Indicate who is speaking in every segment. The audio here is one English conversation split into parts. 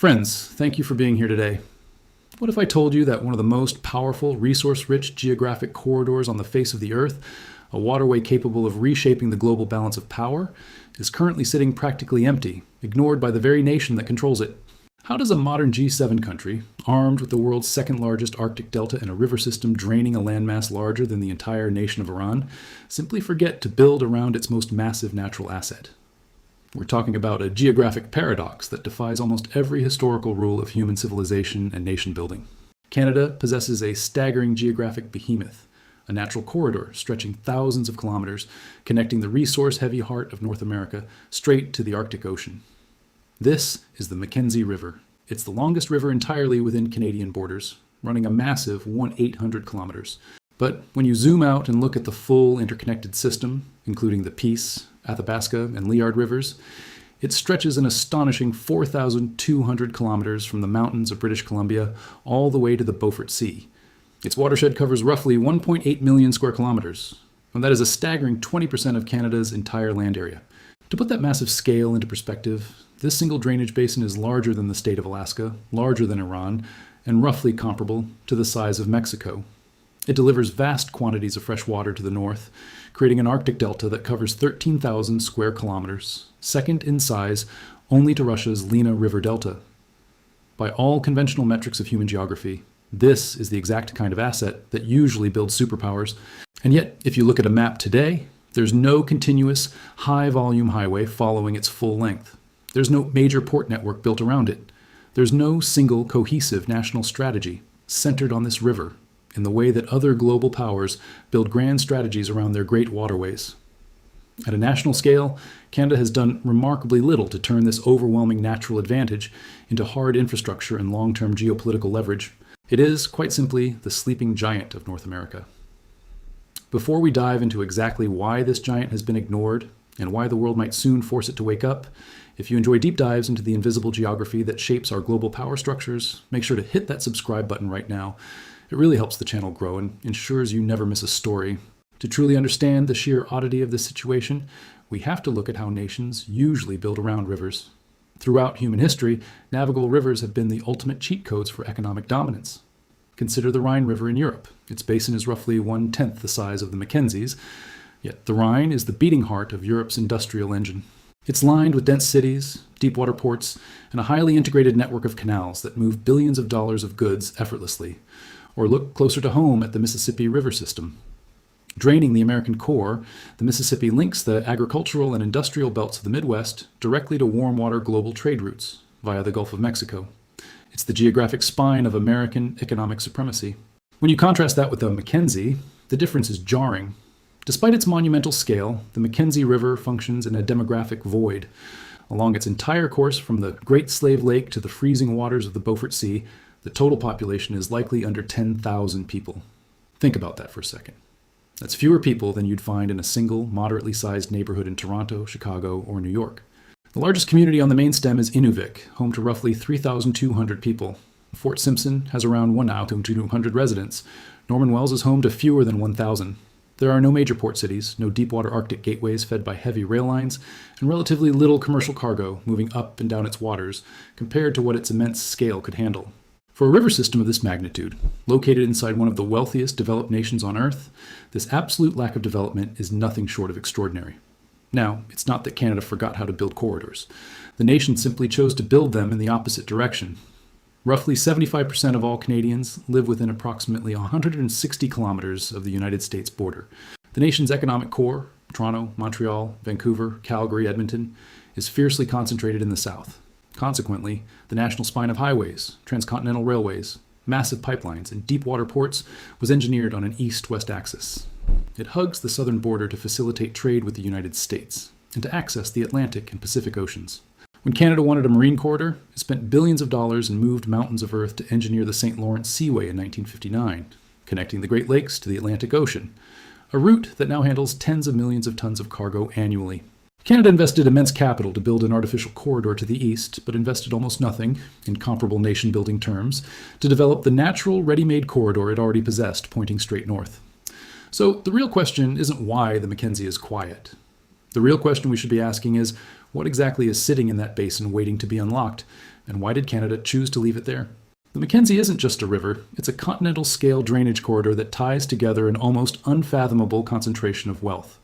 Speaker 1: Friends, thank you for being here today. What if I told you that one of the most powerful, resource-rich geographic corridors on the face of the Earth, a waterway capable of reshaping the global balance of power, is currently sitting practically empty, ignored by the very nation that controls it? How does a modern G7 country, armed with the world's second-largest Arctic delta and a river system draining a landmass larger than the entire nation of Iran, simply forget to build around its most massive natural asset? We're talking about a geographic paradox that defies almost every historical rule of human civilization and nation building. Canada possesses a staggering geographic behemoth, a natural corridor stretching thousands of kilometers, connecting the resource-heavy heart of North America straight to the Arctic Ocean. This is the Mackenzie River. It's the longest river entirely within Canadian borders, running a massive 1,800 kilometers. But when you zoom out and look at the full interconnected system, including the Peace, Athabasca, and Liard rivers, it stretches an astonishing 4,200 kilometers from the mountains of British Columbia all the way to the Beaufort Sea. Its watershed covers roughly 1.8 million square kilometers, and that is a staggering 20% of Canada's entire land area. To put that massive scale into perspective, this single drainage basin is larger than the state of Alaska, larger than Iran, and roughly comparable to the size of Mexico. It delivers vast quantities of fresh water to the north, creating an Arctic delta that covers 13,000 square kilometers, second in size only to Russia's Lena River Delta. By all conventional metrics of human geography, this is the exact kind of asset that usually builds superpowers. And yet, if you look at a map today, there's no continuous, high-volume highway following its full length. There's no major port network built around it. There's no single cohesive national strategy centered on this river, in the way that other global powers build grand strategies around their great waterways. At a national scale, Canada has done remarkably little to turn this overwhelming natural advantage into hard infrastructure and long-term geopolitical leverage. It is, quite simply, the sleeping giant of North America. Before we dive into exactly why this giant has been ignored and why the world might soon force it to wake up, if you enjoy deep dives into the invisible geography that shapes our global power structures, make sure to hit that subscribe button right now. It really helps the channel grow and ensures you never miss a story. To truly understand the sheer oddity of this situation, we have to look at how nations usually build around rivers. Throughout human history, navigable rivers have been the ultimate cheat codes for economic dominance. Consider the Rhine River in Europe. Its basin is roughly 1/10 the size of the Mackenzies, yet the Rhine is the beating heart of Europe's industrial engine. It's lined with dense cities, deep water ports, and a highly integrated network of canals that move billions of dollars of goods effortlessly. Or look closer to home at the Mississippi River system. Draining the American core, the Mississippi links the agricultural and industrial belts of the Midwest directly to warm water global trade routes via the Gulf of Mexico. It's the geographic spine of American economic supremacy. When you contrast that with the Mackenzie, the difference is jarring. Despite its monumental scale, the Mackenzie River functions in a demographic void. Along its entire course from the Great Slave Lake to the freezing waters of the Beaufort Sea, the total population is likely under 10,000 people. Think about that for a second. That's fewer people than you'd find in a single, moderately sized neighborhood in Toronto, Chicago, or New York. The largest community on the main stem is Inuvik, home to roughly 3,200 people. Fort Simpson has around 1,200 residents. Norman Wells is home to fewer than 1,000. There are no major port cities, no deepwater Arctic gateways fed by heavy rail lines, and relatively little commercial cargo moving up and down its waters compared to what its immense scale could handle. For a river system of this magnitude, located inside one of the wealthiest developed nations on Earth, this absolute lack of development is nothing short of extraordinary. Now, it's not that Canada forgot how to build corridors. The nation simply chose to build them in the opposite direction. Roughly 75% of all Canadians live within approximately 160 kilometers of the United States border. The nation's economic core, Toronto, Montreal, Vancouver, Calgary, Edmonton, is fiercely concentrated in the south. Consequently, the national spine of highways, transcontinental railways, massive pipelines, and deep water ports was engineered on an east-west axis. It hugs the southern border to facilitate trade with the United States and to access the Atlantic and Pacific Oceans. When Canada wanted a marine corridor, it spent billions of dollars and moved mountains of earth to engineer the St. Lawrence Seaway in 1959, connecting the Great Lakes to the Atlantic Ocean, a route that now handles tens of millions of tons of cargo annually. Canada invested immense capital to build an artificial corridor to the east, but invested almost nothing, in comparable nation-building terms, to develop the natural, ready-made corridor it already possessed, pointing straight north. So the real question isn't why the Mackenzie is quiet. The real question we should be asking is, what exactly is sitting in that basin waiting to be unlocked? And why did Canada choose to leave it there? The Mackenzie isn't just a river, it's a continental-scale drainage corridor that ties together an almost unfathomable concentration of wealth.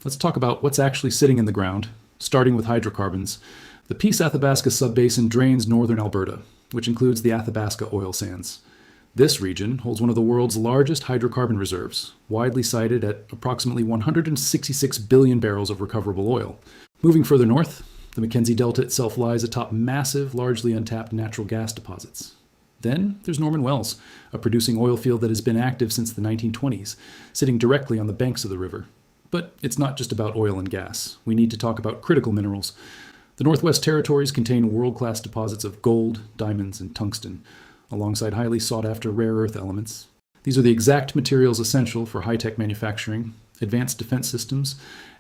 Speaker 1: Let's talk about what's actually sitting in the ground, starting with hydrocarbons. The Peace Athabasca subbasin drains northern Alberta, which includes the Athabasca oil sands. This region holds one of the world's largest hydrocarbon reserves, widely cited at approximately 166 billion barrels of recoverable oil. Moving further north, the Mackenzie Delta itself lies atop massive, largely untapped natural gas deposits. Then there's Norman Wells, a producing oil field that has been active since the 1920s, sitting directly on the banks of the river. But it's not just about oil and gas. We need to talk about critical minerals. The Northwest Territories contain world-class deposits of gold, diamonds, and tungsten, alongside highly sought-after rare earth elements. These are the exact materials essential for high-tech manufacturing, advanced defense systems,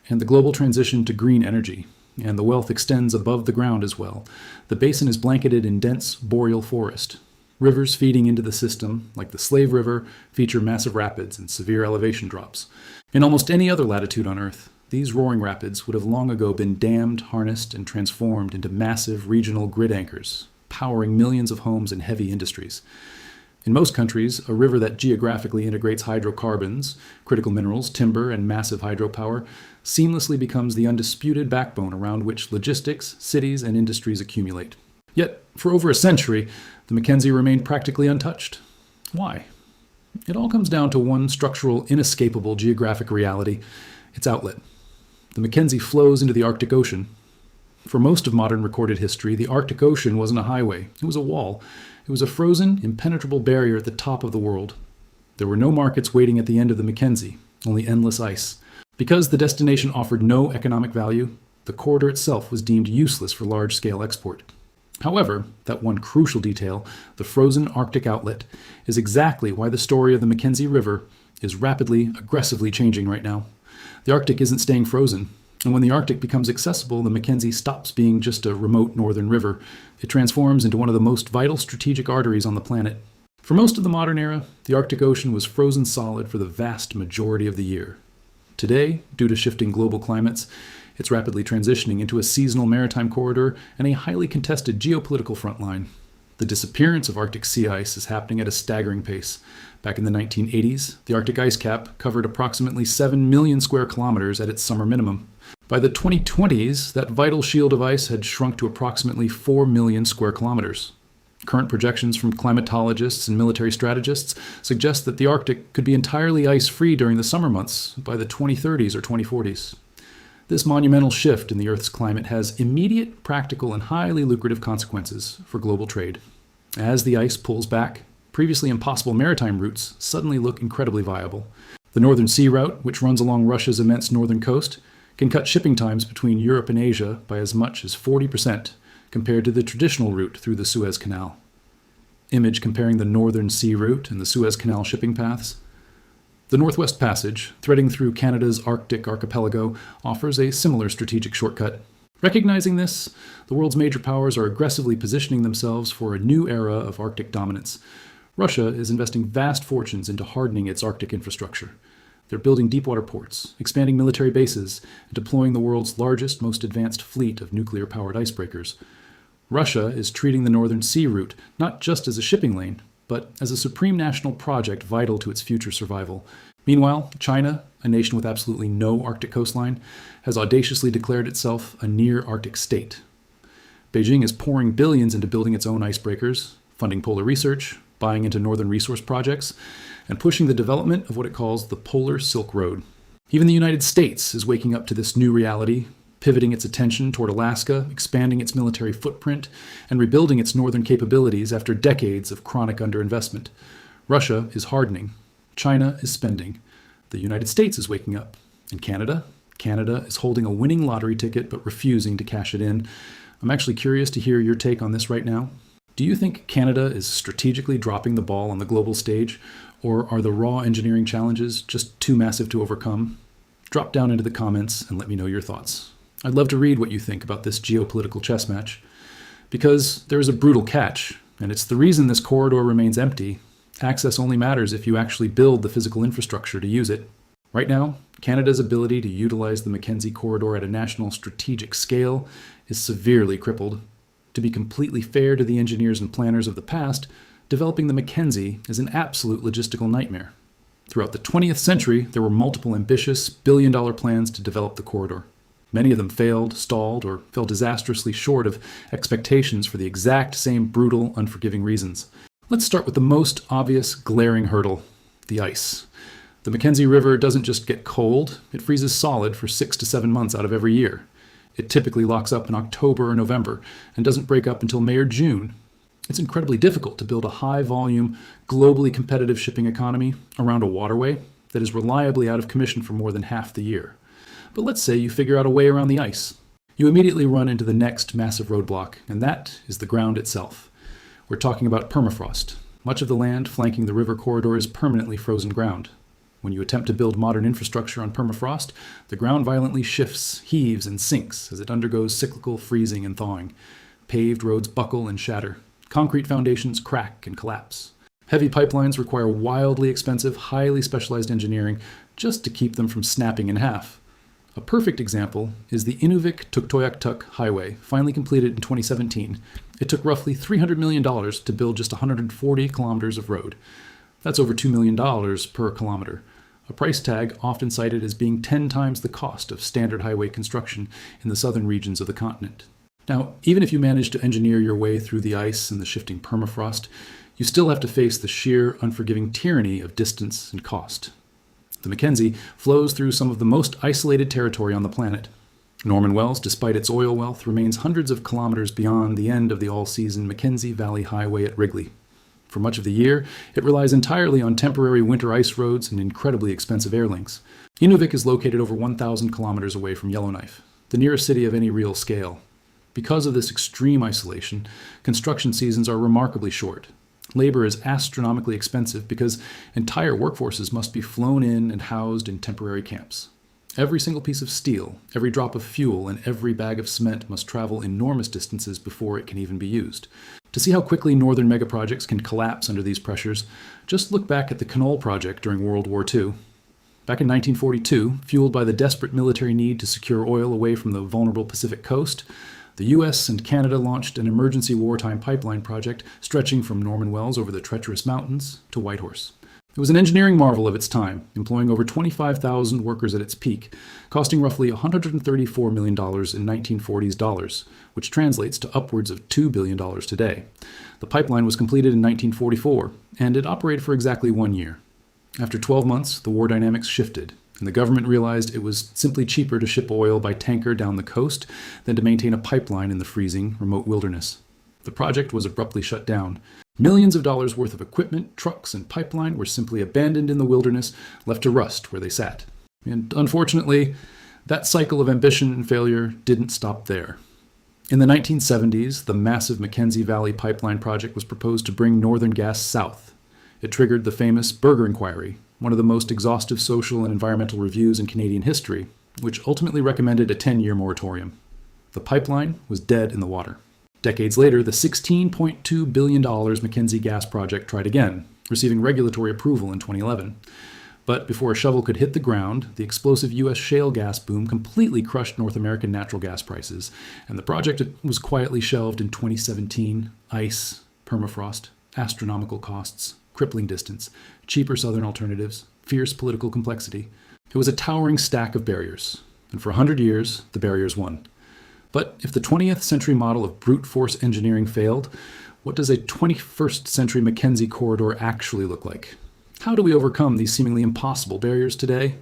Speaker 1: and the global transition to green energy. And the wealth extends above the ground as well. The basin is blanketed in dense boreal forest. Rivers feeding into the system, like the Slave River, feature massive rapids and severe elevation drops. In almost any other latitude on Earth, these roaring rapids would have long ago been dammed, harnessed, and transformed into massive regional grid anchors, powering millions of homes and heavy industries. In most countries, a river that geographically integrates hydrocarbons, critical minerals, timber, and massive hydropower seamlessly becomes the undisputed backbone around which logistics, cities, and industries accumulate. Yet, for over a century, the Mackenzie remained practically untouched. Why? It all comes down to one structural, inescapable geographic reality: its outlet. The Mackenzie flows into the Arctic Ocean. For most of modern recorded history, the Arctic Ocean wasn't a highway. It was a wall. It was a frozen, impenetrable barrier at the top of the world. There were no markets waiting at the end of the Mackenzie, only endless ice. Because the destination offered no economic value, the corridor itself was deemed useless for large-scale export. However, that one crucial detail, the frozen Arctic outlet, is exactly why the story of the Mackenzie River is rapidly, aggressively changing right now. The Arctic isn't staying frozen, and when the Arctic becomes accessible, the Mackenzie stops being just a remote northern river. It transforms into one of the most vital strategic arteries on the planet. For most of the modern era, the Arctic Ocean was frozen solid for the vast majority of the year. Today, due to shifting global climates, it's rapidly transitioning into a seasonal maritime corridor and a highly contested geopolitical front line. The disappearance of Arctic sea ice is happening at a staggering pace. Back in the 1980s, the Arctic ice cap covered approximately 7 million square kilometers at its summer minimum. By the 2020s, that vital shield of ice had shrunk to approximately 4 million square kilometers. Current projections from climatologists and military strategists suggest that the Arctic could be entirely ice-free during the summer months by the 2030s or 2040s. This monumental shift in the Earth's climate has immediate, practical, and highly lucrative consequences for global trade. As the ice pulls back, previously impossible maritime routes suddenly look incredibly viable. The Northern Sea Route, which runs along Russia's immense northern coast, can cut shipping times between Europe and Asia by as much as 40% compared to the traditional route through the Suez Canal. Image comparing the Northern Sea Route and the Suez Canal shipping paths. The Northwest Passage, threading through Canada's Arctic archipelago, offers a similar strategic shortcut. Recognizing this, the world's major powers are aggressively positioning themselves for a new era of Arctic dominance. Russia is investing vast fortunes into hardening its Arctic infrastructure. They're building deepwater ports, expanding military bases, and deploying the world's largest, most advanced fleet of nuclear-powered icebreakers. Russia is treating the Northern Sea Route not just as a shipping lane, but as a supreme national project vital to its future survival. Meanwhile, China, a nation with absolutely no Arctic coastline, has audaciously declared itself a near-Arctic state. Beijing is pouring billions into building its own icebreakers, funding polar research, buying into northern resource projects, and pushing the development of what it calls the Polar Silk Road. Even the United States is waking up to this new reality, pivoting its attention toward Alaska, expanding its military footprint, and rebuilding its northern capabilities after decades of chronic underinvestment. Russia is hardening. China is spending. The United States is waking up. And Canada? Canada is holding a winning lottery ticket but refusing to cash it in. I'm actually curious to hear your take on this right now. Do you think Canada is strategically dropping the ball on the global stage, or are the raw engineering challenges just too massive to overcome? Drop down into the comments and let me know your thoughts. I'd love to read what you think about this geopolitical chess match, because there is a brutal catch, and it's the reason this corridor remains empty. Access only matters if you actually build the physical infrastructure to use it. Right now, Canada's ability to utilize the Mackenzie corridor at a national strategic scale is severely crippled. To be completely fair to the engineers and planners of the past, developing the Mackenzie is an absolute logistical nightmare. Throughout the 20th century, there were multiple ambitious, billion-dollar plans to develop the corridor. Many of them failed, stalled, or fell disastrously short of expectations for the exact same brutal, unforgiving reasons. Let's start with the most obvious, glaring hurdle: the ice. The Mackenzie River doesn't just get cold, it freezes solid for 6 to 7 months out of every year. It typically locks up in October or November and doesn't break up until May or June. It's incredibly difficult to build a high-volume, globally competitive shipping economy around a waterway that is reliably out of commission for more than half the year. But let's say you figure out a way around the ice. You immediately run into the next massive roadblock, and that is the ground itself. We're talking about permafrost. Much of the land flanking the river corridor is permanently frozen ground. When you attempt to build modern infrastructure on permafrost, the ground violently shifts, heaves, and sinks as it undergoes cyclical freezing and thawing. Paved roads buckle and shatter. Concrete foundations crack and collapse. Heavy pipelines require wildly expensive, highly specialized engineering just to keep them from snapping in half. A perfect example is the Inuvik-Tuktoyaktuk Highway, finally completed in 2017. It took roughly $300 million to build just 140 kilometers of road. That's over $2 million per kilometer, a price tag often cited as being 10 times the cost of standard highway construction in the southern regions of the continent. Now, even if you manage to engineer your way through the ice and the shifting permafrost, you still have to face the sheer, unforgiving tyranny of distance and cost. The Mackenzie flows through some of the most isolated territory on the planet. Norman Wells, despite its oil wealth, remains hundreds of kilometers beyond the end of the all-season Mackenzie Valley Highway at Wrigley. For much of the year, it relies entirely on temporary winter ice roads and incredibly expensive air links. Inuvik is located over 1,000 kilometers away from Yellowknife, the nearest city of any real scale. Because of this extreme isolation, construction seasons are remarkably short. Labor is astronomically expensive because entire workforces must be flown in and housed in temporary camps. Every single piece of steel, every drop of fuel, and every bag of cement must travel enormous distances before it can even be used. To see how quickly northern megaprojects can collapse under these pressures, just look back at the Knoll project during World War II. Back in 1942, fueled by the desperate military need to secure oil away from the vulnerable Pacific coast, the US and Canada launched an emergency wartime pipeline project stretching from Norman Wells over the treacherous mountains to Whitehorse. It was an engineering marvel of its time, employing over 25,000 workers at its peak, costing roughly $134 million in 1940s dollars, which translates to upwards of $2 billion today. The pipeline was completed in 1944, and it operated for exactly 1 year. After 12 months, the war dynamics shifted, and the government realized it was simply cheaper to ship oil by tanker down the coast than to maintain a pipeline in the freezing, remote wilderness. The project was abruptly shut down. Millions of dollars worth of equipment, trucks, and pipeline were simply abandoned in the wilderness, left to rust where they sat. And unfortunately, that cycle of ambition and failure didn't stop there. In the 1970s, the massive Mackenzie Valley Pipeline project was proposed to bring northern gas south. It triggered the famous Berger Inquiry, one of the most exhaustive social and environmental reviews in Canadian history, which ultimately recommended a 10-year moratorium. The pipeline was dead in the water. Decades later, the $16.2 billion Mackenzie gas project tried again, receiving regulatory approval in 2011. But before a shovel could hit the ground, the explosive U.S. shale gas boom completely crushed North American natural gas prices, and the project was quietly shelved in 2017. Ice, permafrost, astronomical costs, crippling distance, cheaper southern alternatives, fierce political complexity. It was a towering stack of barriers, and for 100 years, the barriers won. But if the 20th century model of brute force engineering failed, what does a 21st century Mackenzie corridor actually look like? How do we overcome these seemingly impossible barriers today?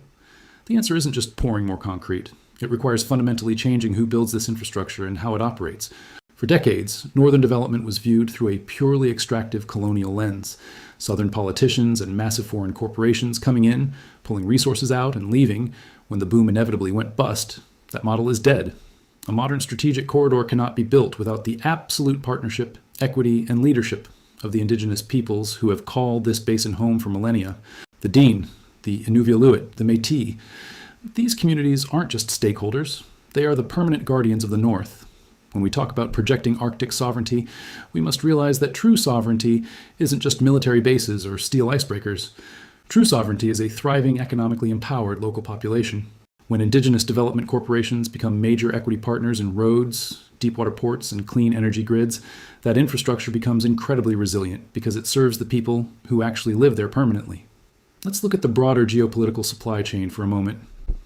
Speaker 1: The answer isn't just pouring more concrete. It requires fundamentally changing who builds this infrastructure and how it operates. For decades, northern development was viewed through a purely extractive colonial lens. Southern politicians and massive foreign corporations coming in, pulling resources out and leaving when the boom inevitably went bust. That model is dead. A modern strategic corridor cannot be built without the absolute partnership, equity, and leadership of the indigenous peoples who have called this basin home for millennia. The Dene, the Inuvialuit, the Métis. These communities aren't just stakeholders. They are the permanent guardians of the North. When we talk about projecting Arctic sovereignty, we must realize that true sovereignty isn't just military bases or steel icebreakers. True sovereignty is a thriving, economically empowered local population. When indigenous development corporations become major equity partners in roads, deepwater ports, and clean energy grids, that infrastructure becomes incredibly resilient because it serves the people who actually live there permanently. Let's look at the broader geopolitical supply chain for a moment.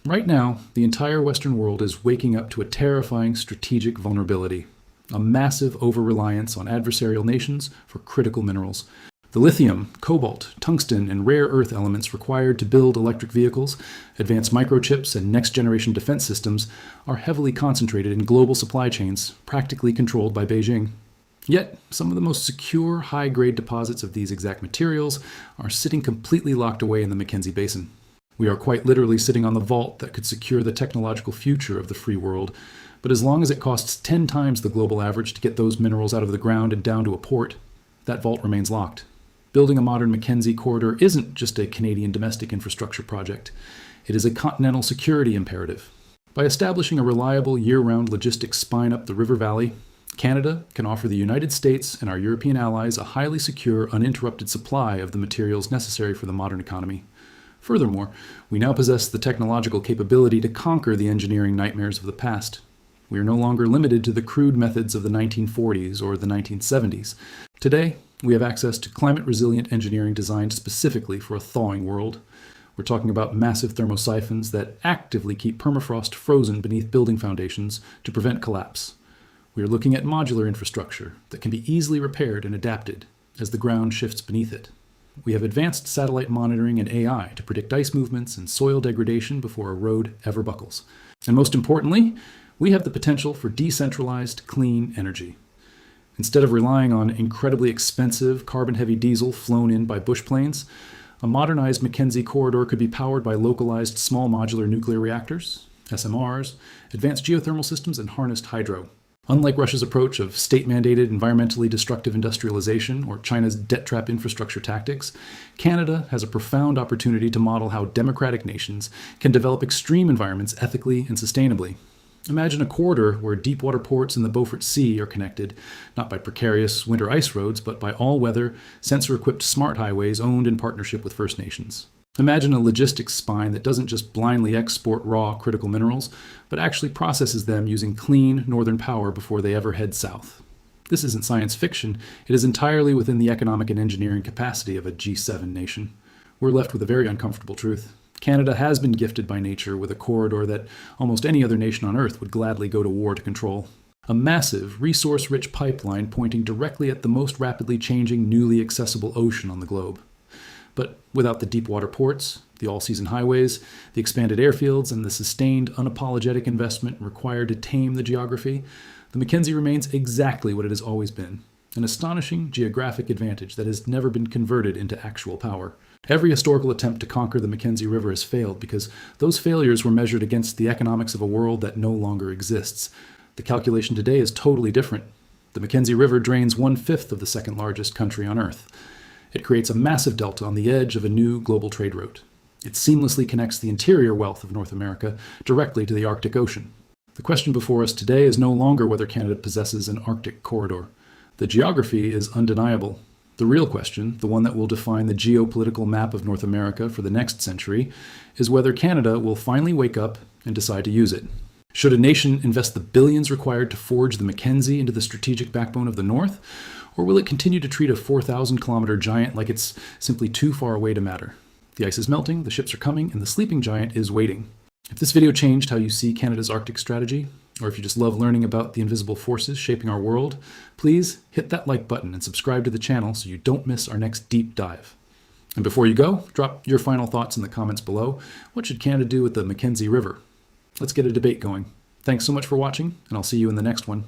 Speaker 1: Right now, the entire Western world is waking up to a terrifying strategic vulnerability, a massive over-reliance on adversarial nations for critical minerals. The lithium, cobalt, tungsten, and rare earth elements required to build electric vehicles, advanced microchips, and next-generation defense systems are heavily concentrated in global supply chains, practically controlled by Beijing. Yet, some of the most secure, high-grade deposits of these exact materials are sitting completely locked away in the Mackenzie Basin. We are quite literally sitting on the vault that could secure the technological future of the free world, but as long as it costs 10 times the global average to get those minerals out of the ground and down to a port, that vault remains locked. Building a modern Mackenzie corridor isn't just a Canadian domestic infrastructure project. It is a continental security imperative. By establishing a reliable year-round logistics spine up the river valley, Canada can offer the United States and our European allies a highly secure, uninterrupted supply of the materials necessary for the modern economy. Furthermore, we now possess the technological capability to conquer the engineering nightmares of the past. We are no longer limited to the crude methods of the 1940s or the 1970s. Today, we have access to climate-resilient engineering designed specifically for a thawing world. We're talking about massive thermosiphons that actively keep permafrost frozen beneath building foundations to prevent collapse. We are looking at modular infrastructure that can be easily repaired and adapted as the ground shifts beneath it. We have advanced satellite monitoring and AI to predict ice movements and soil degradation before a road ever buckles. And most importantly, we have the potential for decentralized, clean energy. Instead of relying on incredibly expensive, carbon-heavy diesel flown in by bush planes, a modernized Mackenzie corridor could be powered by localized small modular nuclear reactors, SMRs, advanced geothermal systems, and harnessed hydro. Unlike Russia's approach of state-mandated environmentally destructive industrialization or China's debt trap infrastructure tactics, Canada has a profound opportunity to model how democratic nations can develop extreme environments ethically and sustainably. Imagine a corridor where deepwater ports in the Beaufort Sea are connected, not by precarious winter ice roads, but by all-weather, sensor-equipped smart highways owned in partnership with First Nations. Imagine a logistics spine that doesn't just blindly export raw critical minerals, but actually processes them using clean northern power before they ever head south. This isn't science fiction. It is entirely within the economic and engineering capacity of a G7 nation. We're left with a very uncomfortable truth. Canada has been gifted by nature with a corridor that almost any other nation on Earth would gladly go to war to control. A massive, resource-rich pipeline pointing directly at the most rapidly changing, newly accessible ocean on the globe. But without the deep-water ports, the all-season highways, the expanded airfields, and the sustained, unapologetic investment required to tame the geography, the Mackenzie remains exactly what it has always been, an astonishing geographic advantage that has never been converted into actual power. Every historical attempt to conquer the Mackenzie River has failed because those failures were measured against the economics of a world that no longer exists. The calculation today is totally different. The Mackenzie River drains 1/5 of the second largest country on Earth. It creates a massive delta on the edge of a new global trade route. It seamlessly connects the interior wealth of North America directly to the Arctic Ocean. The question before us today is no longer whether Canada possesses an Arctic corridor. The geography is undeniable. The real question, the one that will define the geopolitical map of North America for the next century, is whether Canada will finally wake up and decide to use it. Should a nation invest the billions required to forge the Mackenzie into the strategic backbone of the North, or will it continue to treat a 4,000-kilometer giant like it's simply too far away to matter? The ice is melting, the ships are coming, and the sleeping giant is waiting. If this video changed how you see Canada's Arctic strategy, or if you just love learning about the invisible forces shaping our world, please hit that like button and subscribe to the channel so you don't miss our next deep dive. And before you go, drop your final thoughts in the comments below. What should Canada do with the Mackenzie River? Let's get a debate going. Thanks so much for watching, and I'll see you in the next one.